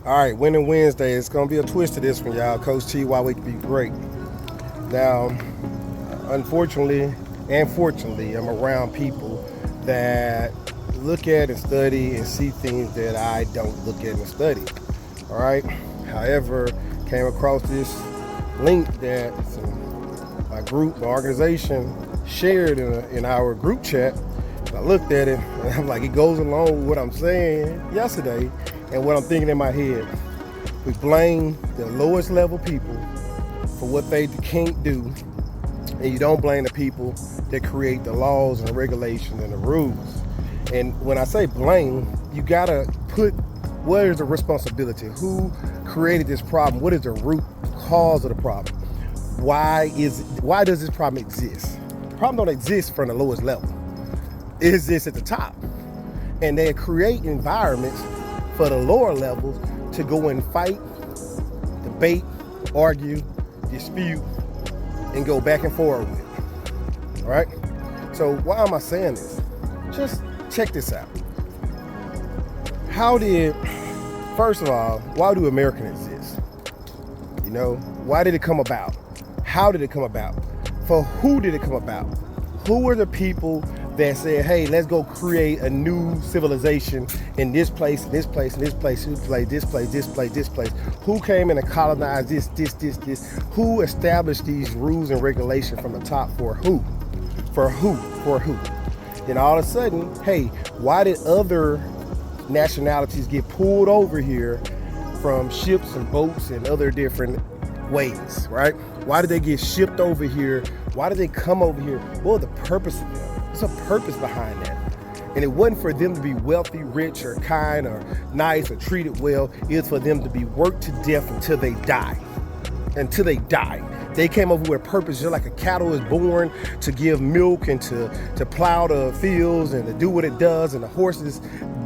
All right, Winning Wednesday. It's gonna be a twist to this one, y'all. Coach T, why we can be great. Now, unfortunately and fortunately, I'm around people that look at and study and see things that I don't look at and study. All right. However, came across this link that my organization shared in our group chat. I looked at it and I'm like, it goes along with what I'm saying yesterday and what I'm thinking in my head. We blame the lowest level people for what they can't do, and you don't blame the people that create the laws and the regulations and the rules. And when I say blame, you gotta put what is the responsibility? Who created this problem? What is the root cause of the problem? Why does this problem exist? The problem don't exist from the lowest level. It exists at the top. And they create environments for the lower levels to go and fight, debate, argue, dispute, and go back and forth with. All right? So why am I saying this? Just check this out. First of all, why do Americans exist? You know, why did it come about? How did it come about? For who did it come about? Who were the people that said, hey, let's go create a new civilization in this place, and this place, and this place, this place. Who came in and colonized this? Who established these rules and regulations from the top for who? For who? And all of a sudden, hey, why did other nationalities get pulled over here from ships and boats and other different ways, right? Why did they get shipped over here? Why did they come over here? What was the purpose of them? There's a purpose behind that. And it wasn't for them to be wealthy, rich, or kind, or nice, or treated well. It's for them to be worked to death until they die. Until they die. They came over with a purpose, just like a cattle is born to give milk and to plow the fields and to do what it does, and the horse is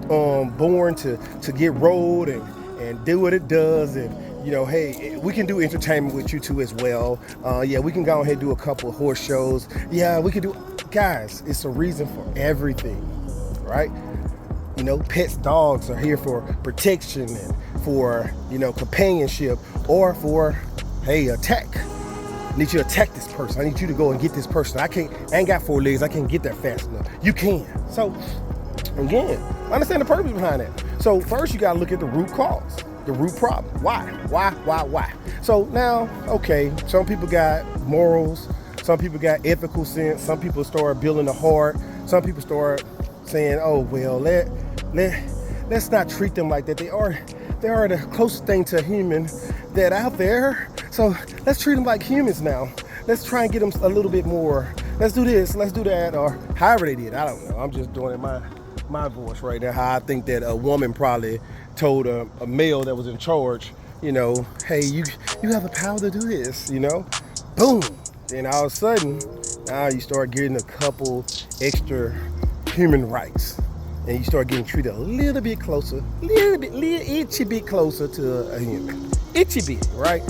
born to get rode and do what it does. And you know, hey, we can do entertainment with you too as well. Yeah, we can go ahead and do a couple of horse shows. Yeah, we can do, guys, it's a reason for everything, right? You know, pets, dogs are here for protection and for, you know, companionship, or for, hey, attack. I need you to attack this person. I need you to go and get this person. I ain't got 4 legs. I can't get there fast enough. You can. So, again, understand the purpose behind that. So first you gotta look at the root cause. The root problem. Why? So now, okay, some people got morals, some people got ethical sense, some people start building the heart, some people start saying, oh, well, let's not treat them like that. They are the closest thing to a human that out there. So let's treat them like humans now. Let's try and get them a little bit more. Let's do this, let's do that, or however they did. I don't know. I'm just doing it my voice right now, how I think that a woman probably told a male that was in charge, you know, hey, you have the power to do this, you know, boom. Then all of a sudden, now you start getting a couple extra human rights, and you start getting treated a little bit closer, little itchy bit closer to a human, itchy bit, right?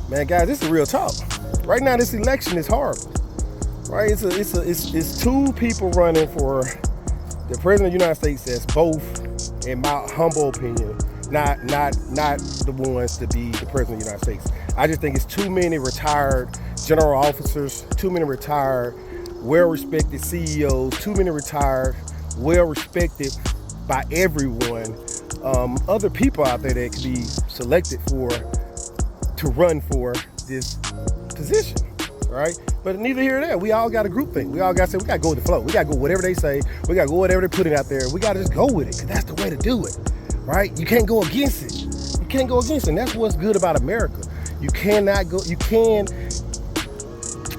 Man, guys, this is real talk. Right now, this election is horrible, right? It's two people running for the president of the United States that's both, in my humble opinion, not the ones to be the president of the United States. I just think it's too many retired general officers, too many retired, well-respected CEOs, too many retired, well-respected by everyone, other people out there that could be selected to run for this position, right? But neither here nor there. We all got a group thing. We all got to say, we got to go with the flow. We got to go whatever they say. We got to go whatever they put it out there. We got to just go with it, because that's the way to do it, right? You can't go against it. You can't go against it. And that's what's good about America. You can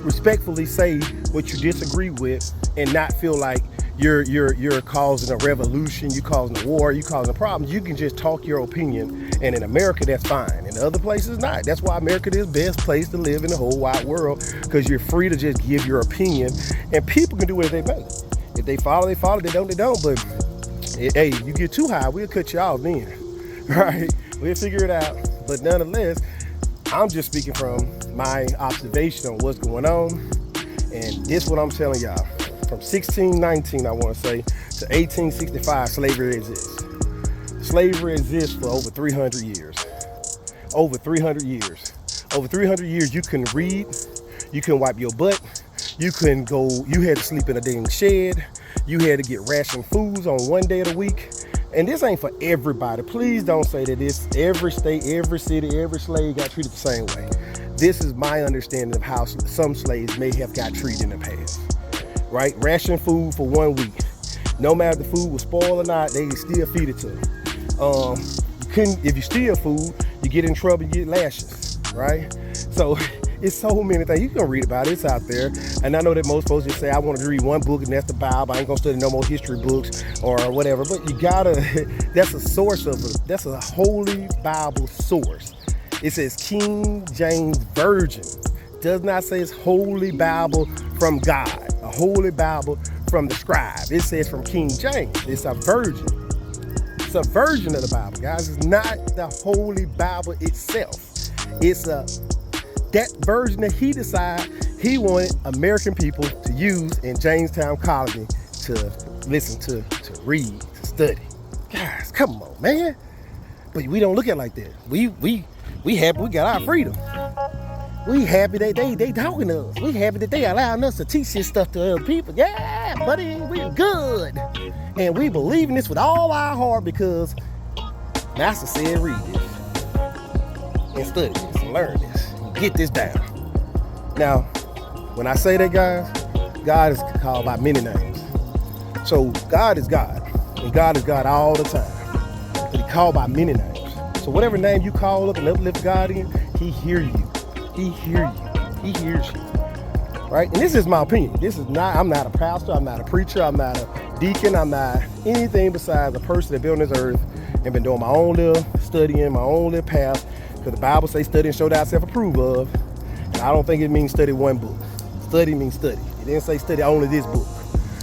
respectfully say what you disagree with and not feel like you're causing a revolution, you causing a war, you causing problems. You can just talk your opinion, and in America, that's fine. In other places, not. That's why America is the best place to live in the whole wide world, because you're free to just give your opinion, and people can do what they make. If they follow, they follow. They don't. But hey, you get too high, we'll cut you off then, right? We'll figure it out. But nonetheless, I'm just speaking from my observation on what's going on, and this is what I'm telling y'all. From 1619, I want to say, to 1865, slavery exists. Slavery exists for over 300 years. Over 300 years. Over 300 years, you couldn't read, you couldn't wipe your butt, you couldn't go, you had to sleep in a dang shed, you had to get ration foods on one day of the week. And this ain't for everybody. Please don't say that this every state, every city, every slave got treated the same way. This is my understanding of how some slaves may have got treated in the past. Right? Ration food for 1 week. No matter if the food was spoiled or not, they still feed it to them. If you steal food, you get in trouble, you get lashes, right? So it's so many things. You can read about it, it's out there. And I know that most folks just say, I want to read one book and that's the Bible. I ain't gonna study no more history books or whatever. But you gotta, that's a source of it. That's a holy Bible source. It says King James Version. Does not say it's holy Bible from God, a holy Bible from the scribe. It says from King James. It's a version. It's a version of the Bible, guys. It's not the holy Bible itself. It's that version that he decided he wanted American people to use in Jamestown Colony to listen to read, to study. Guys, come on, man. But we don't look at it like that. We happy we got our freedom. We happy that they talking to us. We happy that they allowing us to teach this stuff to other people. Yeah, buddy, we good. And we believe in this with all our heart because Master said read this and study this and learn this and get this down. Now, when I say that, guys, God is called by many names. So God is God, and God is God all the time. But he called by many names. So whatever name you call up and uplift God in, he hear you. He hear you. He hears you. Right? And this is my opinion. I'm not a pastor. I'm not a preacher. I'm not a deacon. I'm not anything besides a person that been on this earth and been doing my own little studying, my own little path. Because the Bible says study and show thyself approve of. And I don't think it means study one book. Study means study. It didn't say study only this book.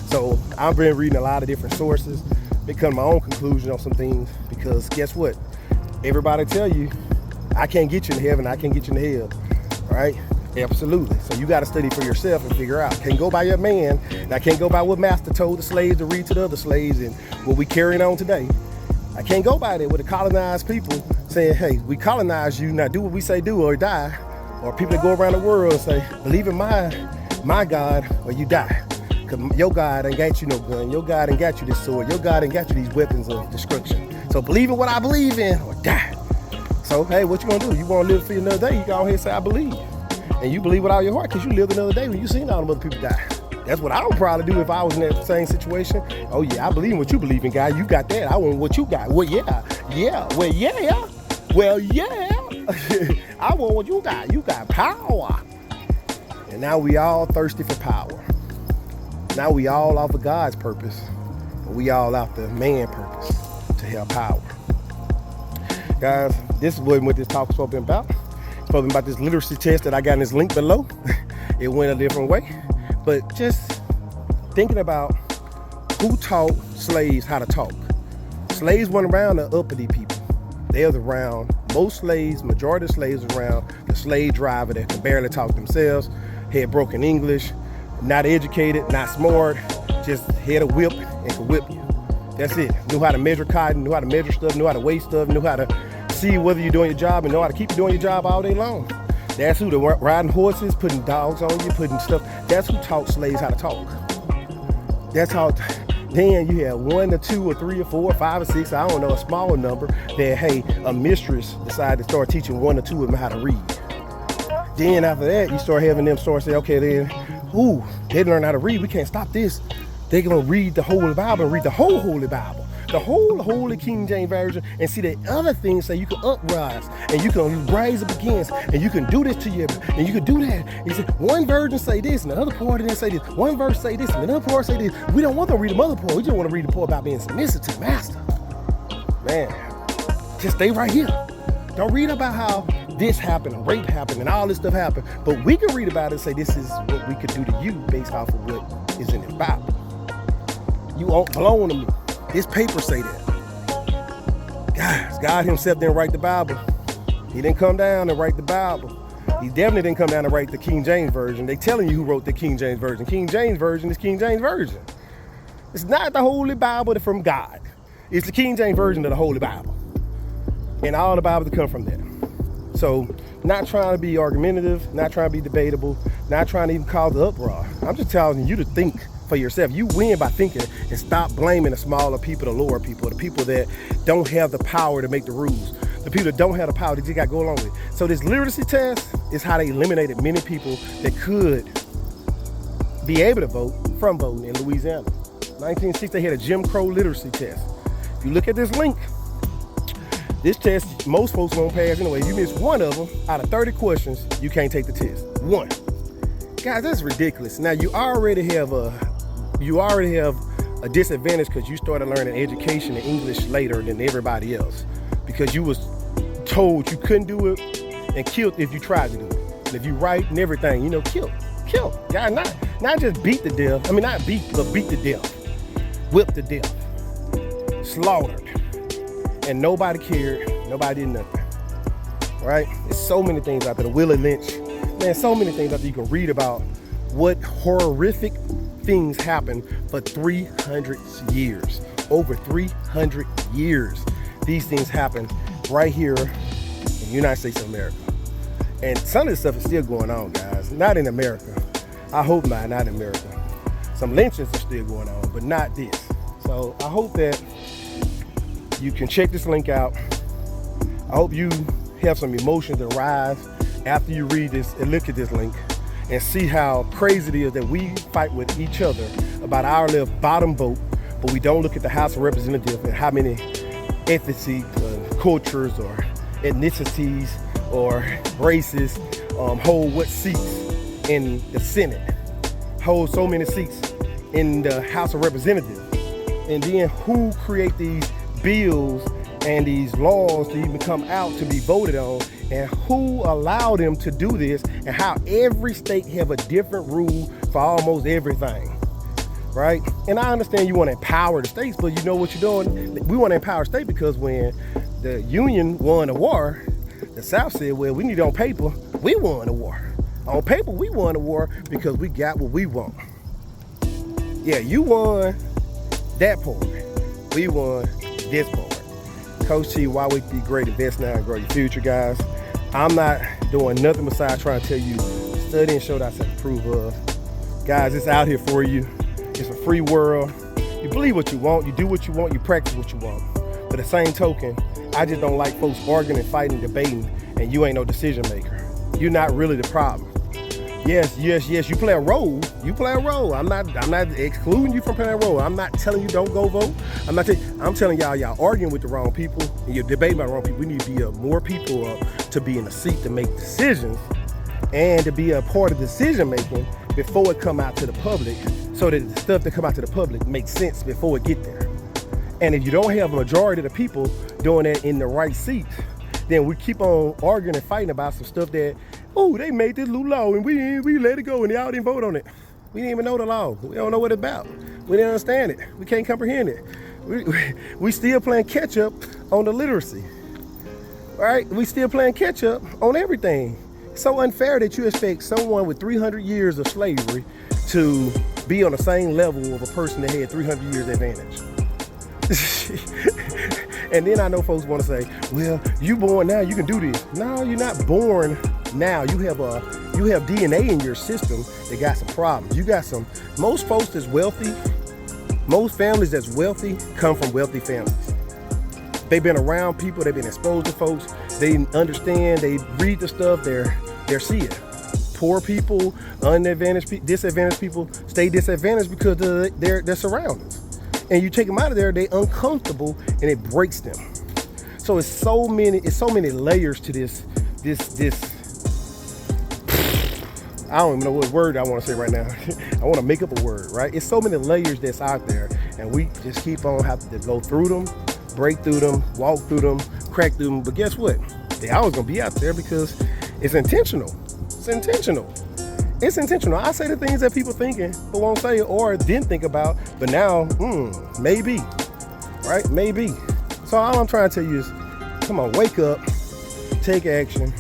So I've been reading a lot of different sources, been coming to my own conclusion on some things. Because guess what? Everybody tell you, I can't get you in heaven. I can't get you in hell. Right? Absolutely. So you got to study for yourself and figure out. Can't go by your man. And I can't go by what master told the slaves to read to the other slaves and what we carrying on today. I can't go by that with the colonized people saying, hey, we colonize you, now do what we say do or die. Or people that go around the world and say, believe in my God or you die. Because your God ain't got you no gun. Your God ain't got you this sword. Your God ain't got you these weapons of destruction. So believe in what I believe in or die. So, hey, what you gonna do? You wanna live for another day, you go ahead and say, I believe. And you believe with all your heart because you lived another day when you seen all them other people die. That's what I would probably do if I was in that same situation. Oh yeah, I believe in what you believe in, guy. You got that. I want what you got. Well, yeah. I want what you got. You got power. And now we all thirsty for power. Now we all off of God's purpose. And we all out the man purpose to have power. Guys, this is what this talk is supposed to be about. It's supposed to be about this literacy test that I got in this link below. It went a different way. But just thinking about who taught slaves how to talk. Slaves weren't around the uppity people. They was around, most slaves, majority of slaves around the slave driver that could barely talk themselves, had broken English, not educated, not smart, just had a whip and could whip you. That's it. Knew how to measure cotton, knew how to measure stuff, knew how to weigh stuff, knew how to see whether you're doing your job and know how to keep you doing your job all day long. That's who, the riding horses, putting dogs on you, putting stuff. That's who taught slaves how to talk. That's how, then you have 1 or 2 or 3 or 4 or 5 or 6, I don't know, a smaller number that, hey, a mistress decided to start teaching 1 or 2 of them how to read. Then after that, you start having them start saying, okay, then, ooh, they learn how to read. We can't stop this. They're going to read the Holy Bible and read the whole Holy Bible. The whole Holy King James Version, and see the other things say you can uprise and you can rise up against and you can do this to you and you can do that. He said one version say this and another part didn't say this. One verse say this and another part say this. We don't want to read the other part. We just want to read the part about being submissive to the master. Man, just stay right here. Don't read about how this happened and rape happened and all this stuff happened. But we can read about it and say this is what we could do to you based off of what is in the Bible. You won't belong to me. This paper say that. Guys, God himself didn't write the Bible. He didn't come down and write the Bible. He definitely didn't come down and write the King James Version. They telling you who wrote the King James Version. King James Version is King James Version. It's not the Holy Bible from God. It's the King James Version of the Holy Bible. And all the Bibles come from that. So, not trying to be argumentative, not trying to be debatable, not trying to even cause the uproar. I'm just telling you to think for yourself. You win by thinking, and stop blaming the smaller people, the lower people, the people that don't have the power to make the rules, the people that don't have the power that you got to go along with. So this literacy test is how they eliminated many people that could be able to vote from voting in Louisiana. 1960, they had a Jim Crow literacy test. If you look at this link, this test, most folks won't pass anyway. If you miss one of them, out of 30 questions, you can't take the test. One. Guys, that's ridiculous. Now, you already have a disadvantage because you started learning education and English later than everybody else, because you was told you couldn't do it and killed if you tried to do it. And if you write and everything, you know, killed. Guys, not just beat to death. I mean, not beat, but beat to death. Whipped to death. Slaughtered. And nobody cared, nobody did nothing, right? There's so many things out there, the Willie Lynch, man, so many things out there you can read about what horrific things happened for 300 years, over 300 years. These things happened right here in the United States of America. And some of this stuff is still going on, guys, not in America. I hope not in America. Some lynchings are still going on, but not this. So I hope that you can check this link out. I hope you have some emotions that rise after you read this and look at this link and see how crazy it is that we fight with each other about our little bottom vote, but we don't look at the House of Representatives and how many ethnicities, cultures, or ethnicities, or races hold what seats in the Senate, hold so many seats in the House of Representatives, and then who create these bills and these laws to even come out to be voted on, and who allowed them to do this, and how every state have a different rule for almost everything, right? And I understand you want to empower the states, but you know what you're doing? We want to empower states because when the Union won a war, the South said, well, we need on paper, we won a war. On paper, we won a war because we got what we want. Yeah, you won that part. We won this part. Coach T, why we be great, invest now and grow your future, guys. I'm not doing nothing besides trying to tell you, study and show thyself approve of. Guys, it's out here for you. It's a free world. You believe what you want, you do what you want, you practice what you want. But the same token, I just don't like folks arguing and fighting, debating, and you ain't no decision maker. You're not really the problem. Yes, you play a role. You play a role. I'm not excluding you from playing a role. I'm not telling you don't go vote. I'm telling y'all arguing with the wrong people and you're debating about the wrong people. We need to be more people to be in a seat to make decisions and to be a part of decision making before it come out to the public, so that the stuff that come out to the public makes sense before it get there. And if you don't have a majority of the people doing that in the right seat, then we keep on arguing and fighting about some stuff that, oh, they made this new law and we let it go and y'all didn't vote on it. We didn't even know the law. We don't know what it's about. We didn't understand it. We can't comprehend it. We still playing catch up on the literacy, right? We still playing catch up on everything. It's so unfair that you expect someone with 300 years of slavery to be on the same level of a person that had 300 years advantage. And then I know folks want to say, well, you born now, you can do this. No, you're not born now. You have DNA in your system that got some problems. You got most folks that's wealthy, most families that's wealthy come from wealthy families. They've been around people, they've been exposed to folks, they understand, they read the stuff, they're seeing. Poor people, disadvantaged people stay disadvantaged because of their surroundings. And you take them out of there, they're uncomfortable and it breaks them. So it's so many layers to this. I don't even know what word I want to say right now. I want to make up a word, right? It's so many layers that's out there, and we just keep on having to go through them, break through them, walk through them, crack through them. But guess what? They always gonna be out there because it's intentional. It's intentional. I say the things that people thinking but won't say or didn't think about, but now, maybe, right? Maybe. So all I'm trying to tell you is, come on, wake up, take action,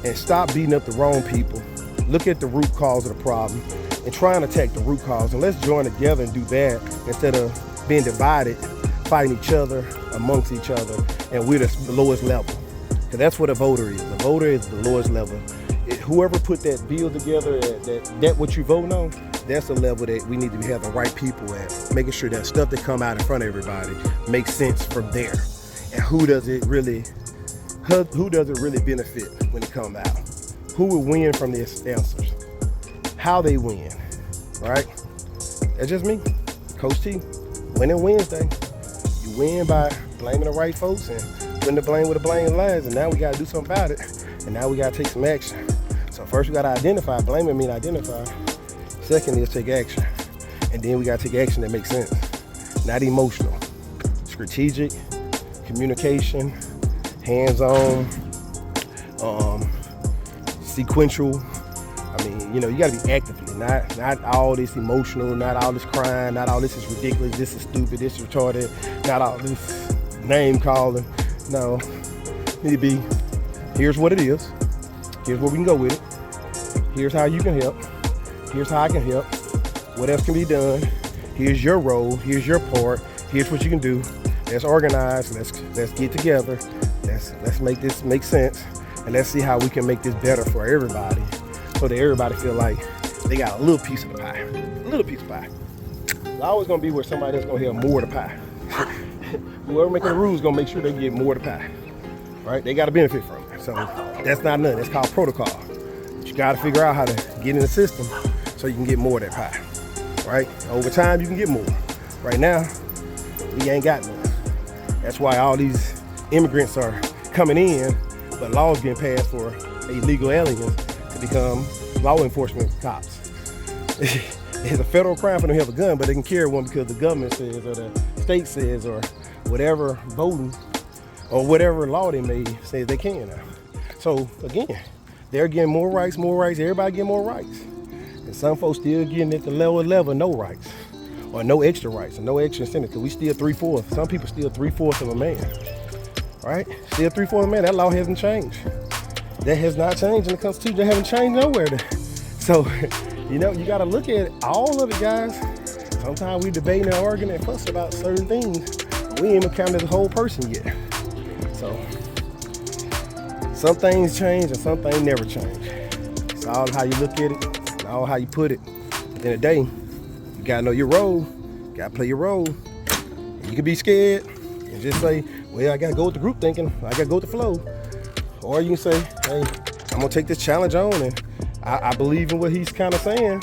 and stop beating up the wrong people. Look at the root cause of the problem and try and attack the root cause. And let's join together and do that instead of being divided, fighting each other, amongst each other, and we're the lowest level. Because that's what a voter is. The voter is the lowest level. Whoever put that bill together, that what you voting on, that's the level that we need to have the right people at, making sure that stuff that come out in front of everybody makes sense from there. And who does it really benefit when it comes out? Who will win from these answers? How they win, right? That's just me, Coach T. Winning Wednesday. You win by blaming the right folks and putting the blame where the blame lies, and now we gotta do something about it. And now we gotta take some action. So first we gotta identify, blaming means identify. Second is take action. And then we gotta take action that makes sense. Not emotional. Strategic, communication, hands-on, sequential. I mean, you gotta be actively, not all this emotional, not all this crying, not all this is ridiculous, this is stupid, this is retarded, not all this name calling. No, need to be, here's what it is, here's where we can go with it, here's how you can help, here's how I can help, what else can be done, here's your role, here's your part, here's what you can do. Let's organize, let's get together, let's make this make sense, and let's see how we can make this better for everybody, so that everybody feel like they got a little piece of the pie, a little piece of pie. It's always gonna be where somebody that's gonna have more of the pie. Whoever making the rules gonna make sure they get more of the pie, right? They gotta benefit from it. So that's not nothing, that's called protocol. But you gotta figure out how to get in the system so you can get more of that pie, right? Over time, you can get more. Right now, we ain't got none. That's why all these immigrants are coming in, but laws getting passed for illegal aliens to become law enforcement cops. It's a federal crime for them to have a gun, but they can carry one because the government says, or the state says, or whatever voting, or whatever law they made says they can now. So again, they're getting more rights, everybody getting more rights. And some folks still getting at the lower level, no rights, or no extra rights, or no extra incentive, because we still 3/4. Some people still 3/4 of a man, right? Still 3/4 of a man, that law hasn't changed. That has not changed in the Constitution, that haven't changed nowhere. So, you gotta look at all of it, guys. Sometimes we debating and arguing and fuss about certain things, but we ain't even counted the whole person yet. So, some things change and some things never change. It's all how you look at it, it's all how you put it. At the end of the day, you gotta know your role, you gotta play your role. And you can be scared and just say, well, I gotta go with the group thinking, I gotta go with the flow. Or you can say, hey, I'm gonna take this challenge on, and I believe in what he's kind of saying.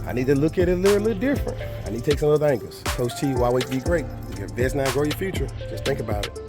I need to look at it a little different. I need to take some other angles. Coach T, why wait to be great? If you're best now, grow your future. Just think about it.